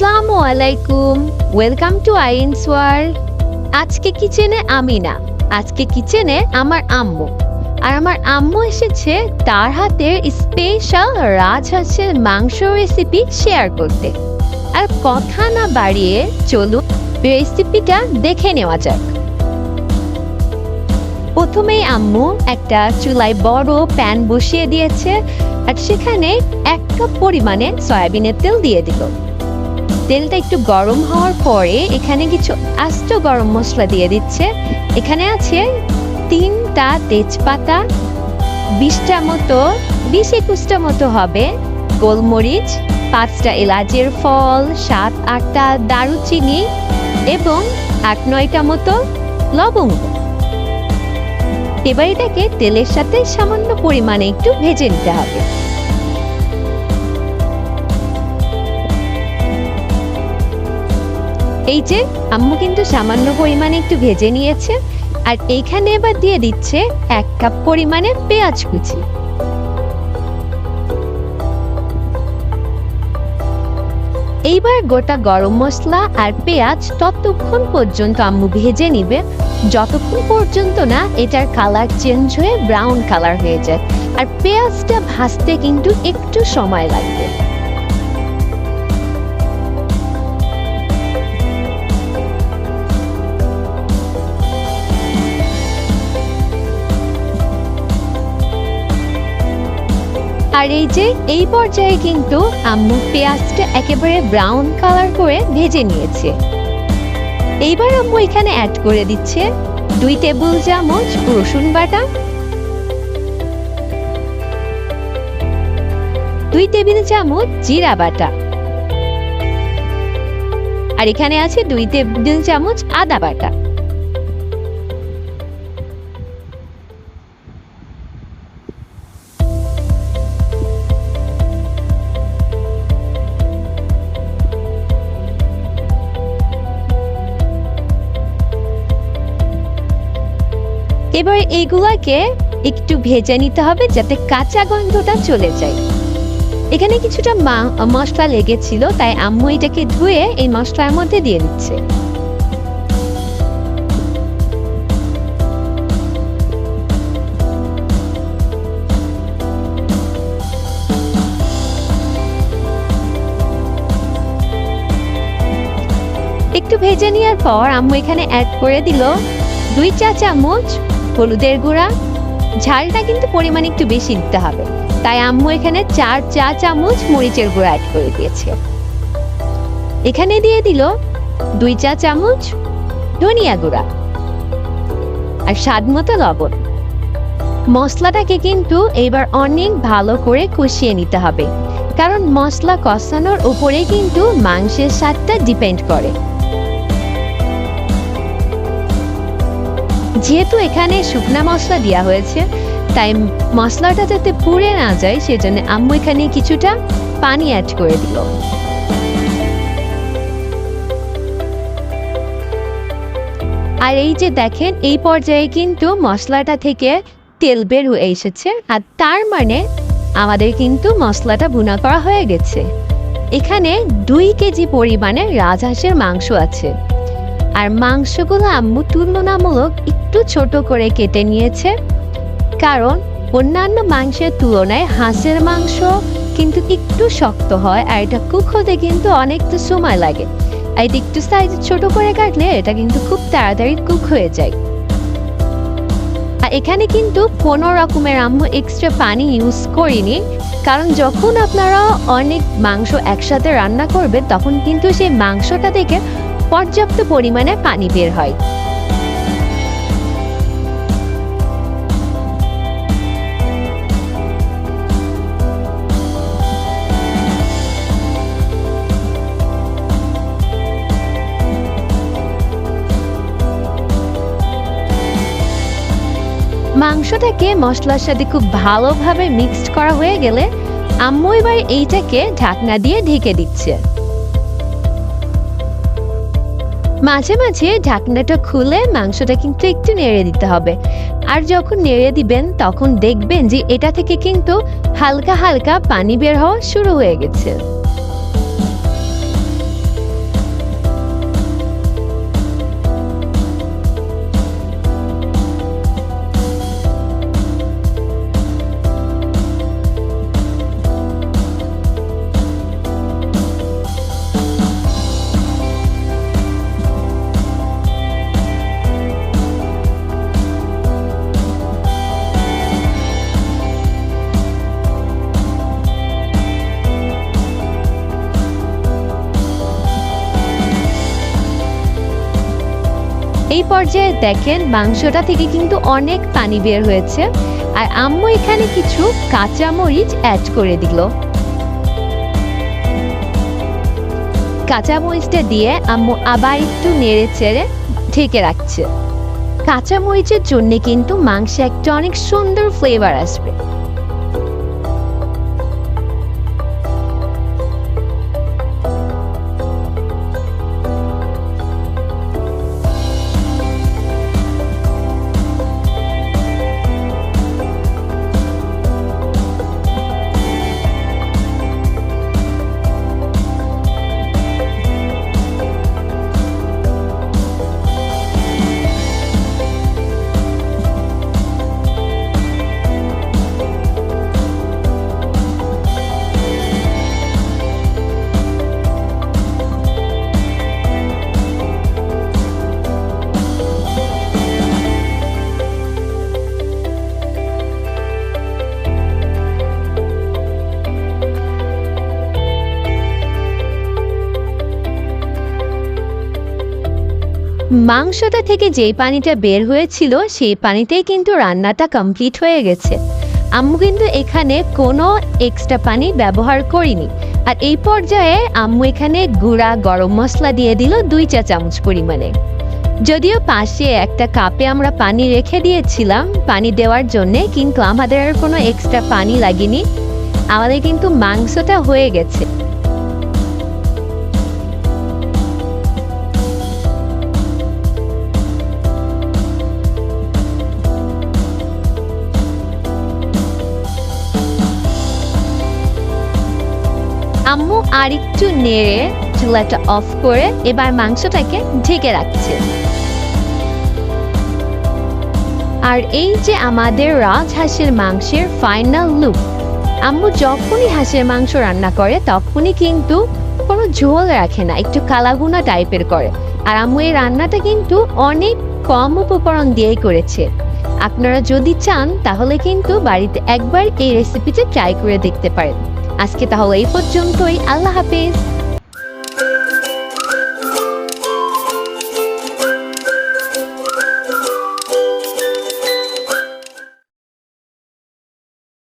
আসসালামু আলাইকুম, welcome to আইনস world. আজকে কিচেনে আমি না, আজকে কিচেনে আমার আম্মু। আর আমার আম্মু এসেছে তার হাতের স্পেশাল রাজহাঁসের মাংস রেসিপি শেয়ার করতে। আর কথা না বাড়িয়ে চলুন রেসিপিটা দেখে নেওয়া যাক। প্রথমেই আম্মু একটা চুলায় বড় প্যান বসিয়ে দিয়েছে আর সেখানে 1 কাপ পরিমাণে সয়াবিনের তেল দিয়ে দিল। তেলটা একটু গরম হওয়ার পরে এখানে কিছু আস্ত গরম মশলা দিয়ে দিচ্ছে। এখানে আছে 3টা তেজপাতা, 20টা মতো 20-21টা মতো হবে গোলমরিচ, 5টা এলাচের ফল, 7-8টা দারুচিনি এবং 8-9টা মতো লবঙ্গ। এবার এটাকে তেলের সাথে সামান্য পরিমাণে একটু ভেজে নিতে হবে। এই যে আম্মু কিন্তু সামান্য পরিমাণে একটু ভেজে নিয়েছে। আর এইখানে এবার দিয়ে দিচ্ছে 1 কাপ পরিমাণে পেঁয়াজ কুচি। এইবার গোটা গরম মশলা আর পেঁয়াজ ততক্ষণ পর্যন্ত আম্মু ভেজে নিবে যতক্ষণ পর্যন্ত না এটার কালার চেঞ্জ হয়ে ব্রাউন কালার হয়ে যায়। আর পেঁয়াজটা ভাজতে কিন্তু একটু সময় লাগবে। আর এই যে এই পর্যায়ে কিন্তু আম্মু পেঁয়াজটা একেবারে ব্রাউন কালার করে ভেজে নিয়েছে। এইবার আম্মু এখানে অ্যাড করে দিচ্ছে 2 টেবিল চামচ রসুন বাটা, 2 টেবিল চামচ জিরা বাটা, আর এখানে আছে 2 টেবিল চামচ আদা বাটা। এবার এইগুলাকে একটু ভেজে নিতে হবে যাতে কাঁচা গন্ধটা চলে যায়। এখানে কিছুটা মশলা লেগেছিল, তাই আম্মু এটাকে ধুয়ে এই মশলার মধ্যে দিয়ে দিচ্ছে। একটু ভেজে নেওয়ার পর আম্মু এখানে অ্যাড করে দিল 2 চা চামচ হলুদের গুঁড়া। ঝালটা কিন্তু পরিমাণ একটু বেশি দিতে হবে, তাই আম্মু এখানে 4 চা চামচ মরিচের গুঁড়া অ্যাড করে দিয়েছে। এখানে দিয়ে দিল 2 চা চামচ ধনিয়া গুঁড়া আর স্বাদ মতো লবণ। মশলাটাকে কিন্তু এবার অনেক ভালো করে কষিয়ে নিতে হবে, কারণ মশলা কষানোর উপরে কিন্তু মাংসের স্বাদটা ডিপেন্ড করে। যেহেতু এখানে শুকনা মশলা দেওয়া হয়েছে, তাই মশলাটা যাতে পুড়ে না যায় সেজন্য আম্মু এখানে কিছুটা পানি অ্যাড করে দিল। আর এই যে দেখেন এই পর্যায়ে কিন্তু মশলাটা থেকে তেল বের হয়ে এসেছে, আর তার মানে আমাদের কিন্তু মশলাটা ভুনা করা হয়ে গেছে। এখানে 2 কেজি পরিমাণে রাজহাঁসের মাংস আছে। আর মাংসগুলো আম্মু তুলনামূলক একটু ছোট করে কেটে নিয়েছে, কারণ অন্যান্য মাংসের তুলনায় হাঁসের মাংস কিন্তু একটু শক্ত হয় আর এটা কুক হতে কিন্তু অনেকটা সময় লাগে। আর এটা একটু সাইজ ছোট করে কাটলে এটা কিন্তু খুব তাড়াতাড়ি কুক হয়ে যায়। আর এখানে কিন্তু কোনো রকমের আম্মু এক্সট্রা পানি ইউজ করিনি, কারণ যখন আপনারা অনেক মাংস একসাথে রান্না করবে তখন কিন্তু সেই মাংসটা থেকে পর্যাপ্ত পরিমাণে পানি বের হয়। মাংসটাকে মশলার সাথে খুব ভালোভাবে মিক্সড করা হয়ে গেলে আম্মু এবার এইটাকে ঢাকনা দিয়ে ঢেকে দিচ্ছে। মাঝে মাঝে ঢাকনাটা খুলে মাংসটা কিন্তু একটু নেড়ে দিতে হবে। আর যখন নেড়ে দিবেন তখন দেখবেন যে এটা থেকে কিন্তু হালকা হালকা পানি বের হওয়া শুরু হয়ে গেছে। পর্যায়ে দেখেন মাংসটা থেকে কিন্তু অনেক পানি বের হয়েছে, আর আম্মু এখানে কিছু কাঁচামরিচ অ্যাড করে দিল। কাঁচামরিচটা দিয়ে আম্মু আবার একটু নেড়ে চেড়ে ঢেকে রাখছে। কাঁচামরিচের জন্য কিন্তু মাংসে একটা অনেক সুন্দর ফ্লেভার আসবে। মাংসটা থেকে যেই পানিটা বের হয়েছিল সেই পানিতেই কিন্তু রান্নাটা কমপ্লিট হয়ে গেছে। আম্মু কিন্তু এখানে কোনো এক্সট্রা পানি ব্যবহার করিনি। আর এই পর্যায়ে আম্মু এখানে গুঁড়া গরম মশলা দিয়ে দিল 2 চা চামচ পরিমাণে। যদিও পাশে একটা কাপে আমরা পানি রেখে দিয়েছিলাম পানি দেওয়ার জন্যে, কিন্তু আমাদের আর কোনো এক্সট্রা পানি লাগেনি, আমাদের কিন্তু মাংসটা হয়ে গেছে। আম্মু আরেকটু নেড়ে চুলাটা অফ করে এবার মাংসটাকে ঢেকে রাখছে। আর এই যে আমাদের রাজহাঁসের মাংসের ফাইনাল লুক। আম্মু যখনই হাঁসের মাংস রান্না করে তখনই কিন্তু কোনো ঝোল রাখে না, একটু কালাভুনা টাইপের করে। আর আম্মু এই রান্নাটা কিন্তু অনেক কম উপকরণ দিয়েই করেছে। আপনারা যদি চান তাহলে কিন্তু বাড়িতে একবার এই রেসিপিটা ট্রাই করে দেখতে পারেন। আজকে তাহলে এই পর্যন্তই। আল্লাহ হাফেজ।